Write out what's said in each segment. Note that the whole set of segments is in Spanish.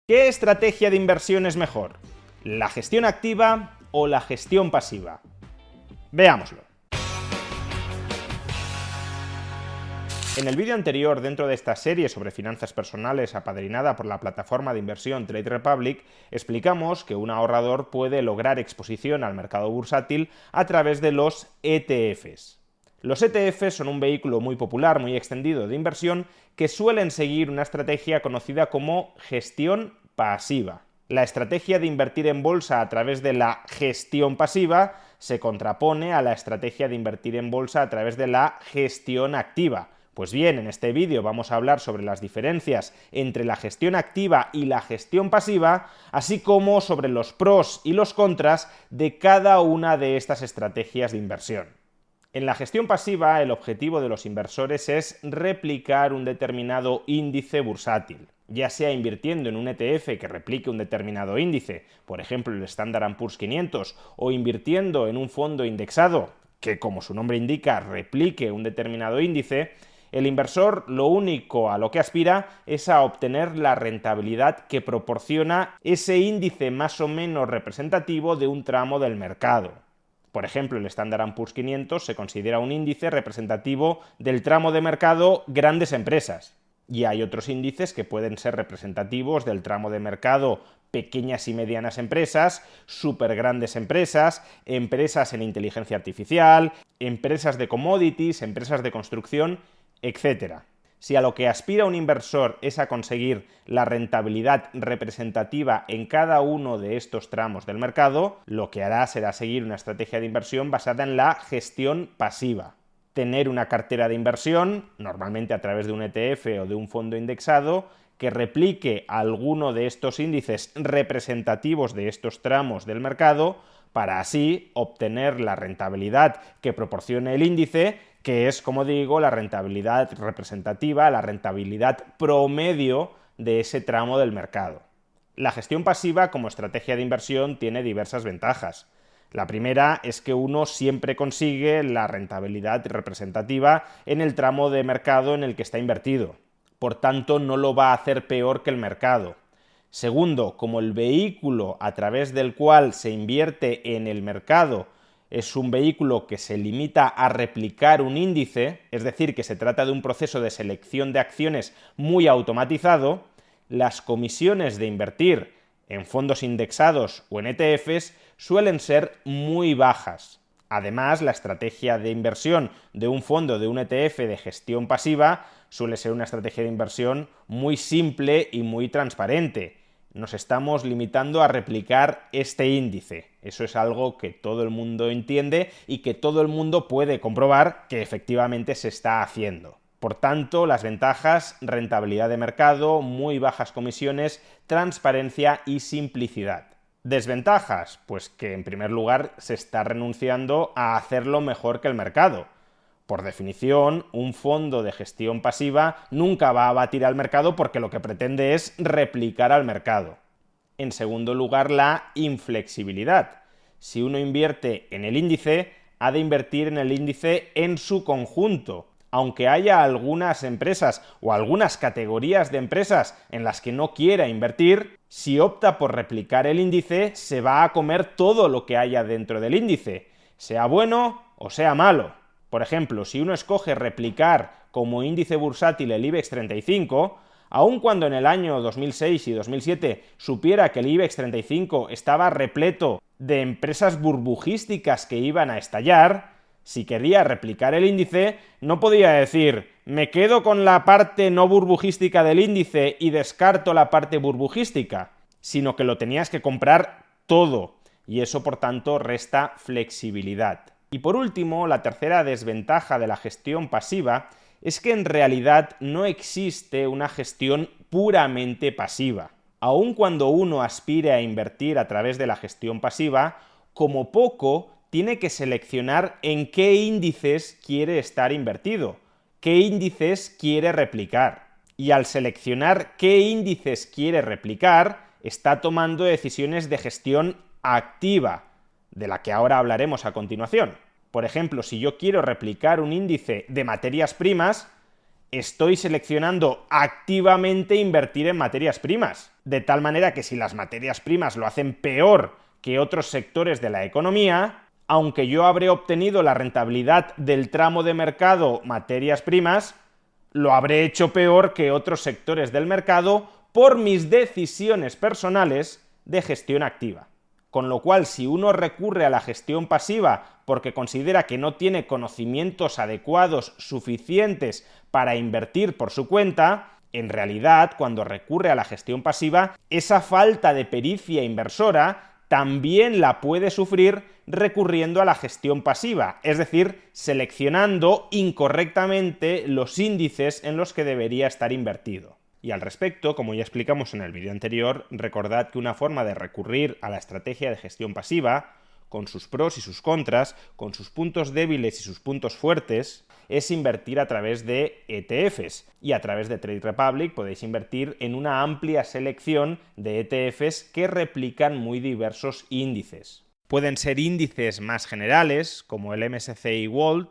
¿Qué estrategia de inversión es mejor? ¿La gestión activa o la gestión pasiva? Veámoslo. En el vídeo anterior, dentro de esta serie sobre finanzas personales apadrinada por la plataforma de inversión Trade Republic, explicamos que un ahorrador puede lograr exposición al mercado bursátil a través de los ETFs. Los ETFs son un vehículo muy popular, muy extendido de inversión, que suelen seguir una estrategia conocida como gestión pasiva. La estrategia de invertir en bolsa a través de la gestión pasiva se contrapone a la estrategia de invertir en bolsa a través de la gestión activa. Pues bien, en este vídeo vamos a hablar sobre las diferencias entre la gestión activa y la gestión pasiva, así como sobre los pros y los contras de cada una de estas estrategias de inversión. En la gestión pasiva, el objetivo de los inversores es replicar un determinado índice bursátil, ya sea invirtiendo en un ETF que replique un determinado índice, por ejemplo el Standard & Poor's 500, o invirtiendo en un fondo indexado, que como su nombre indica, replique un determinado índice. El inversor lo único a lo que aspira es a obtener la rentabilidad que proporciona ese índice más o menos representativo de un tramo del mercado. Por ejemplo, el Standard & Poor's 500 se considera un índice representativo del tramo de mercado grandes empresas. Y hay otros índices que pueden ser representativos del tramo de mercado pequeñas y medianas empresas, súper grandes empresas, empresas en inteligencia artificial, empresas de commodities, empresas de construcción, etc. Si a lo que aspira un inversor es a conseguir la rentabilidad representativa en cada uno de estos tramos del mercado, lo que hará será seguir una estrategia de inversión basada en la gestión pasiva. Tener una cartera de inversión, normalmente a través de un ETF o de un fondo indexado, que replique alguno de estos índices representativos de estos tramos del mercado, para así obtener la rentabilidad que proporcione el índice, que es, como digo, la rentabilidad representativa, la rentabilidad promedio de ese tramo del mercado. La gestión pasiva como estrategia de inversión tiene diversas ventajas. La primera es que uno siempre consigue la rentabilidad representativa en el tramo de mercado en el que está invertido. Por tanto, no lo va a hacer peor que el mercado. Segundo, como el vehículo a través del cual se invierte en el mercado es un vehículo que se limita a replicar un índice, es decir, que se trata de un proceso de selección de acciones muy automatizado, las comisiones de invertir en fondos indexados o en ETFs suelen ser muy bajas. Además, la estrategia de inversión de un fondo de un ETF de gestión pasiva suele ser una estrategia de inversión muy simple y muy transparente. Nos estamos limitando a replicar este índice. Eso es algo que todo el mundo entiende y que todo el mundo puede comprobar que efectivamente se está haciendo. Por tanto, las ventajas: rentabilidad de mercado, muy bajas comisiones, transparencia y simplicidad. Desventajas: pues que en primer lugar se está renunciando a hacerlo mejor que el mercado. Por definición, un fondo de gestión pasiva nunca va a batir al mercado porque lo que pretende es replicar al mercado. En segundo lugar, la inflexibilidad. Si uno invierte en el índice, ha de invertir en el índice en su conjunto. Aunque haya algunas empresas o algunas categorías de empresas en las que no quiera invertir, si opta por replicar el índice, se va a comer todo lo que haya dentro del índice, sea bueno o sea malo. Por ejemplo, si uno escoge replicar como índice bursátil el IBEX 35, aun cuando en el año 2006 y 2007 supiera que el IBEX 35 estaba repleto de empresas burbujísticas que iban a estallar, si quería replicar el índice, no podía decir: me quedo con la parte no burbujística del índice y descarto la parte burbujística, sino que lo tenías que comprar todo, y eso por tanto resta flexibilidad. Y por último, la tercera desventaja de la gestión pasiva es que en realidad no existe una gestión puramente pasiva. Aun cuando uno aspire a invertir a través de la gestión pasiva, como poco tiene que seleccionar en qué índices quiere estar invertido, qué índices quiere replicar. Y al seleccionar qué índices quiere replicar, está tomando decisiones de gestión activa, de la que ahora hablaremos a continuación. Por ejemplo, si yo quiero replicar un índice de materias primas, estoy seleccionando activamente invertir en materias primas, de tal manera que si las materias primas lo hacen peor que otros sectores de la economía, aunque yo habré obtenido la rentabilidad del tramo de mercado materias primas, lo habré hecho peor que otros sectores del mercado por mis decisiones personales de gestión activa. Con lo cual, si uno recurre a la gestión pasiva porque considera que no tiene conocimientos adecuados suficientes para invertir por su cuenta, en realidad, cuando recurre a la gestión pasiva, esa falta de pericia inversora también la puede sufrir recurriendo a la gestión pasiva, es decir, seleccionando incorrectamente los índices en los que debería estar invertido. Y al respecto, como ya explicamos en el vídeo anterior, recordad que una forma de recurrir a la estrategia de gestión pasiva, con sus pros y sus contras, con sus puntos débiles y sus puntos fuertes, es invertir a través de ETFs. Y a través de Trade Republic podéis invertir en una amplia selección de ETFs que replican muy diversos índices. Pueden ser índices más generales, como el MSCI World,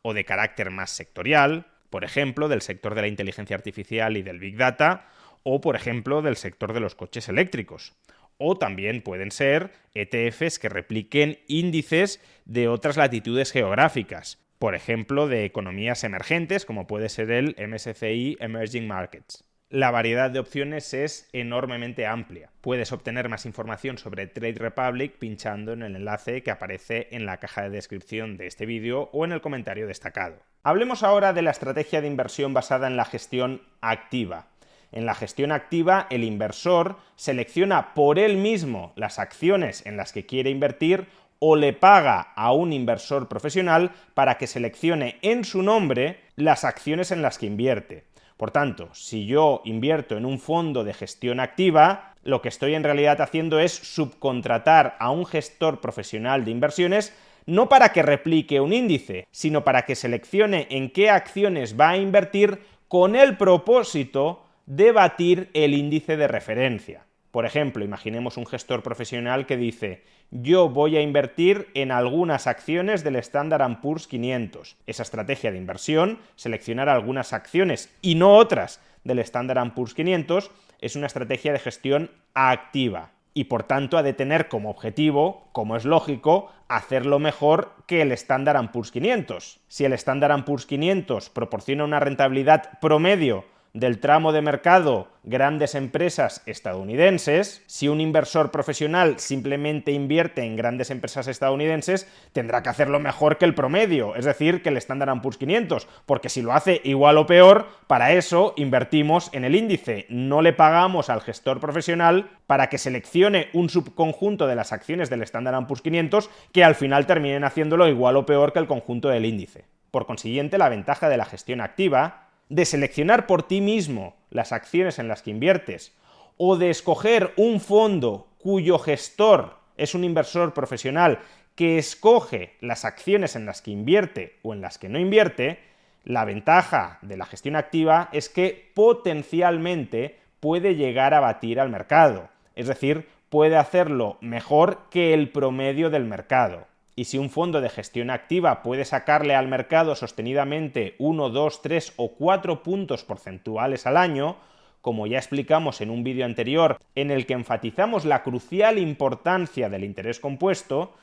o de carácter más sectorial, por ejemplo, del sector de la inteligencia artificial y del Big Data, o por ejemplo, del sector de los coches eléctricos. O también pueden ser ETFs que repliquen índices de otras latitudes geográficas, por ejemplo, de economías emergentes, como puede ser el MSCI Emerging Markets. La variedad de opciones es enormemente amplia. Puedes obtener más información sobre Trade Republic pinchando en el enlace que aparece en la caja de descripción de este vídeo o en el comentario destacado. Hablemos ahora de la estrategia de inversión basada en la gestión activa. En la gestión activa, el inversor selecciona por él mismo las acciones en las que quiere invertir o le paga a un inversor profesional para que seleccione en su nombre las acciones en las que invierte. Por tanto, si yo invierto en un fondo de gestión activa, lo que estoy en realidad haciendo es subcontratar a un gestor profesional de inversiones no para que replique un índice, sino para que seleccione en qué acciones va a invertir con el propósito de batir el índice de referencia. Por ejemplo, imaginemos un gestor profesional que dice: yo voy a invertir en algunas acciones del Standard & Poor's 500. Esa estrategia de inversión, seleccionar algunas acciones y no otras del Standard & Poor's 500, es una estrategia de gestión activa y por tanto ha de tener como objetivo, como es lógico, hacerlo mejor que el Standard & Poor's 500. Si el Standard & Poor's 500 proporciona una rentabilidad promedio del tramo de mercado grandes empresas estadounidenses, si un inversor profesional simplemente invierte en grandes empresas estadounidenses, tendrá que hacerlo mejor que el promedio, es decir, que el Standard & Poor's 500, porque si lo hace igual o peor, para eso invertimos en el índice, no le pagamos al gestor profesional para que seleccione un subconjunto de las acciones del Standard & Poor's 500 que al final terminen haciéndolo igual o peor que el conjunto del índice. Por consiguiente, la ventaja de la gestión activa, de seleccionar por ti mismo las acciones en las que inviertes o de escoger un fondo cuyo gestor es un inversor profesional que escoge las acciones en las que invierte o en las que no invierte, la ventaja de la gestión activa es que potencialmente puede llegar a batir al mercado, es decir, puede hacerlo mejor que el promedio del mercado. Y si un fondo de gestión activa puede sacarle al mercado sostenidamente 1, 2, 3 o 4 puntos porcentuales al año, como ya explicamos en un vídeo anterior en el que enfatizamos la crucial importancia del interés compuesto,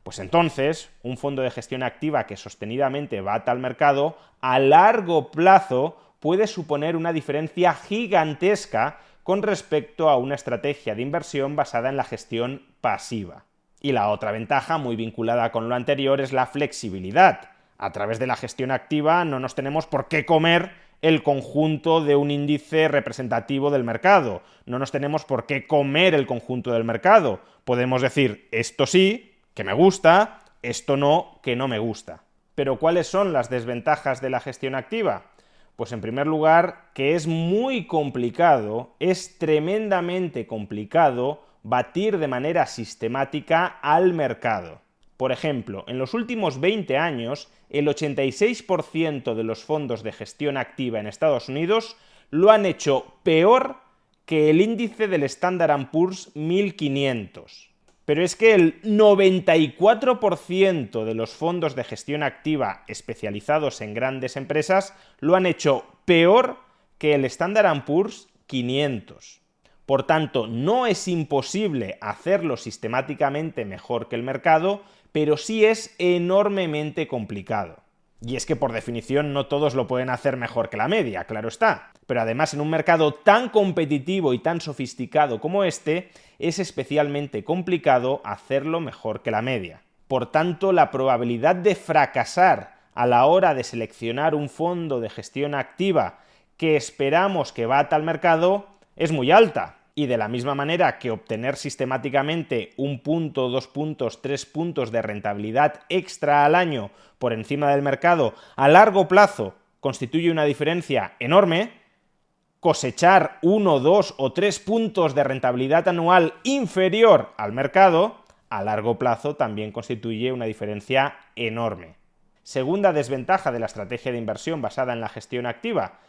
pues entonces un fondo de gestión activa que sostenidamente bata al mercado, a largo plazo puede suponer una diferencia gigantesca con respecto a una estrategia de inversión basada en la gestión pasiva. Y la otra ventaja, muy vinculada con lo anterior, es la flexibilidad. A través de la gestión activa no nos tenemos por qué comer el conjunto de un índice representativo del mercado. No nos tenemos por qué comer el conjunto del mercado. Podemos decir, esto sí, que me gusta, esto no, que no me gusta. Pero ¿cuáles son las desventajas de la gestión activa? Pues en primer lugar, que es muy complicado, es tremendamente complicado batir de manera sistemática al mercado. Por ejemplo, en los últimos 20 años, el 86% de los fondos de gestión activa en Estados Unidos lo han hecho peor que el índice del Standard & Poor's 1500. Pero es que el 94% de los fondos de gestión activa especializados en grandes empresas lo han hecho peor que el Standard & Poor's 500. Por tanto, no es imposible hacerlo sistemáticamente mejor que el mercado, pero sí es enormemente complicado. Y es que por definición no todos lo pueden hacer mejor que la media, claro está. Pero además en un mercado tan competitivo y tan sofisticado como este, es especialmente complicado hacerlo mejor que la media. Por tanto, la probabilidad de fracasar a la hora de seleccionar un fondo de gestión activa que esperamos que bata al mercado es muy alta. Y de la misma manera que obtener sistemáticamente 1 punto, 2 puntos, 3 puntos de rentabilidad extra al año por encima del mercado a largo plazo constituye una diferencia enorme, cosechar 1, 2 o 3 puntos de rentabilidad anual inferior al mercado a largo plazo también constituye una diferencia enorme. Segunda desventaja de la estrategia de inversión basada en la gestión activa,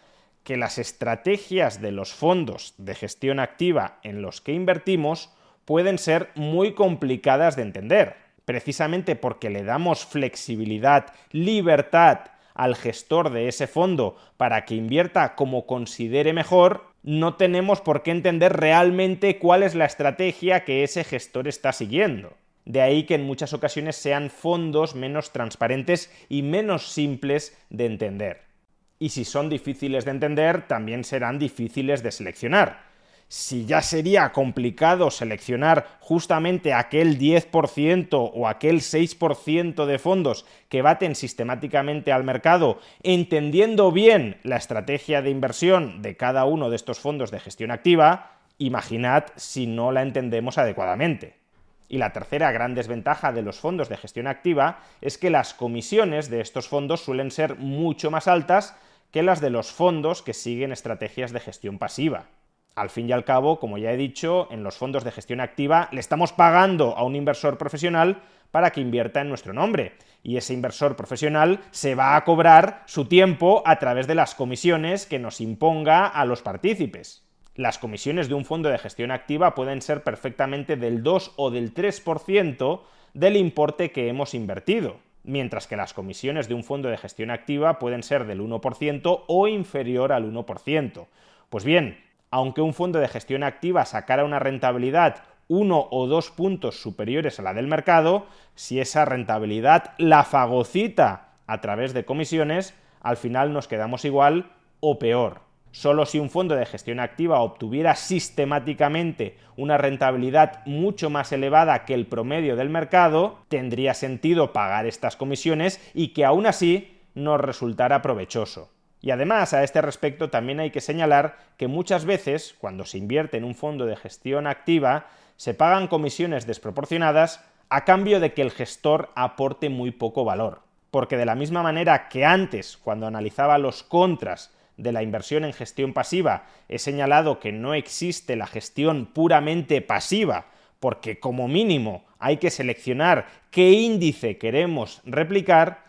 que las estrategias de los fondos de gestión activa en los que invertimos pueden ser muy complicadas de entender, precisamente porque le damos flexibilidad, libertad al gestor de ese fondo para que invierta como considere mejor. No tenemos por qué entender realmente cuál es la estrategia que ese gestor está siguiendo. De ahí que en muchas ocasiones sean fondos menos transparentes y menos simples de entender. Y si son difíciles de entender, también serán difíciles de seleccionar. Si ya sería complicado seleccionar justamente aquel 10% o aquel 6% de fondos que baten sistemáticamente al mercado, entendiendo bien la estrategia de inversión de cada uno de estos fondos de gestión activa, imaginad si no la entendemos adecuadamente. Y la tercera gran desventaja de los fondos de gestión activa es que las comisiones de estos fondos suelen ser mucho más altas que las de los fondos que siguen estrategias de gestión pasiva. Al fin y al cabo, como ya he dicho, en los fondos de gestión activa le estamos pagando a un inversor profesional para que invierta en nuestro nombre, y ese inversor profesional se va a cobrar su tiempo a través de las comisiones que nos imponga a los partícipes. Las comisiones de un fondo de gestión activa pueden ser perfectamente del 2 o del 3% del importe que hemos invertido, mientras que las comisiones de un fondo de gestión activa pueden ser del 1% o inferior al 1%. Pues bien, aunque un fondo de gestión activa sacara una rentabilidad 1 o 2 puntos superiores a la del mercado, si esa rentabilidad la fagocita a través de comisiones, al final nos quedamos igual o peor. Solo si un fondo de gestión activa obtuviera sistemáticamente una rentabilidad mucho más elevada que el promedio del mercado, tendría sentido pagar estas comisiones y que aún así nos resultara provechoso. Y además, a este respecto, también hay que señalar que muchas veces, cuando se invierte en un fondo de gestión activa, se pagan comisiones desproporcionadas a cambio de que el gestor aporte muy poco valor. Porque de la misma manera que antes, cuando analizaba los contras de la inversión en gestión pasiva, he señalado que no existe la gestión puramente pasiva, porque como mínimo hay que seleccionar qué índice queremos replicar.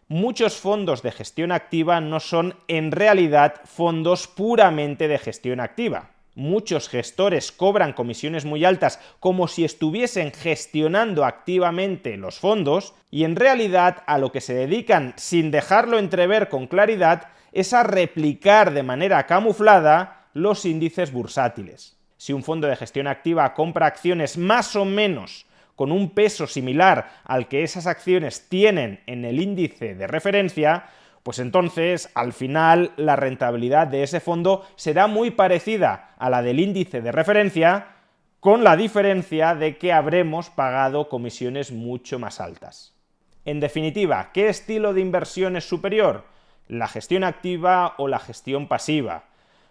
Muchos fondos de gestión activa no son en realidad fondos puramente de gestión activa. Muchos gestores cobran comisiones muy altas como si estuviesen gestionando activamente los fondos, y en realidad a lo que se dedican, sin dejarlo entrever con claridad, es a replicar de manera camuflada los índices bursátiles. Si un fondo de gestión activa compra acciones más o menos con un peso similar al que esas acciones tienen en el índice de referencia, pues entonces, al final, la rentabilidad de ese fondo será muy parecida a la del índice de referencia, con la diferencia de que habremos pagado comisiones mucho más altas. En definitiva, ¿qué estilo de inversión es superior? ¿La gestión activa o la gestión pasiva?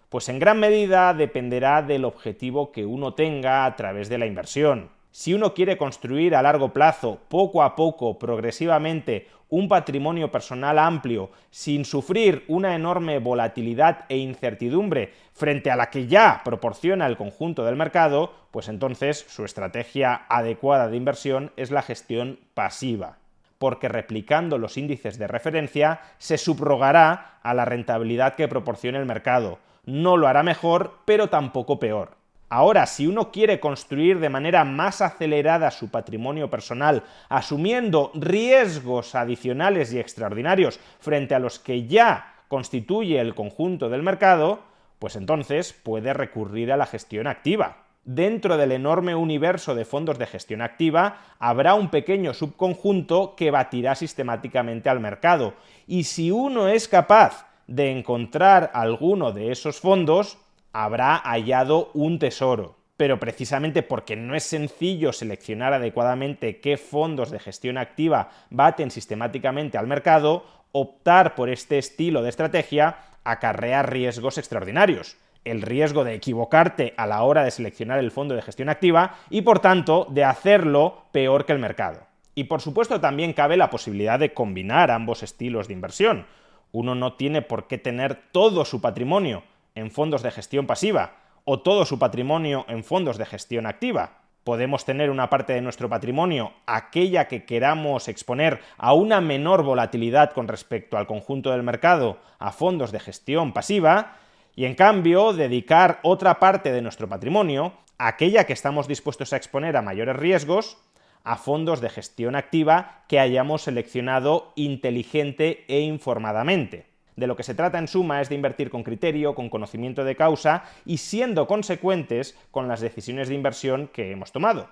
Pues en gran medida dependerá del objetivo que uno tenga a través de la inversión. Si uno quiere construir a largo plazo, poco a poco, progresivamente, un patrimonio personal amplio, sin sufrir una enorme volatilidad e incertidumbre frente a la que ya proporciona el conjunto del mercado, pues entonces su estrategia adecuada de inversión es la gestión pasiva, porque replicando los índices de referencia se subrogará a la rentabilidad que proporcione el mercado. No lo hará mejor, pero tampoco peor. Ahora, si uno quiere construir de manera más acelerada su patrimonio personal, asumiendo riesgos adicionales y extraordinarios frente a los que ya constituye el conjunto del mercado, pues entonces puede recurrir a la gestión activa. Dentro del enorme universo de fondos de gestión activa habrá un pequeño subconjunto que batirá sistemáticamente al mercado, y si uno es capaz de encontrar alguno de esos fondos, habrá hallado un tesoro. Pero precisamente porque no es sencillo seleccionar adecuadamente qué fondos de gestión activa baten sistemáticamente al mercado, optar por este estilo de estrategia acarrea riesgos extraordinarios. El riesgo de equivocarte a la hora de seleccionar el fondo de gestión activa y, por tanto, de hacerlo peor que el mercado. Y, por supuesto, también cabe la posibilidad de combinar ambos estilos de inversión. Uno no tiene por qué tener todo su patrimonio en fondos de gestión pasiva o todo su patrimonio en fondos de gestión activa. Podemos tener una parte de nuestro patrimonio, aquella que queramos exponer a una menor volatilidad con respecto al conjunto del mercado, a fondos de gestión pasiva, y en cambio dedicar otra parte de nuestro patrimonio, aquella que estamos dispuestos a exponer a mayores riesgos, a fondos de gestión activa que hayamos seleccionado inteligente e informadamente. De lo que se trata en suma es de invertir con criterio, con conocimiento de causa y siendo consecuentes con las decisiones de inversión que hemos tomado.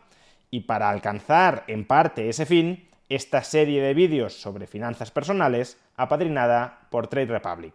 Y para alcanzar en parte ese fin, esta serie de vídeos sobre finanzas personales apadrinada por Trade Republic.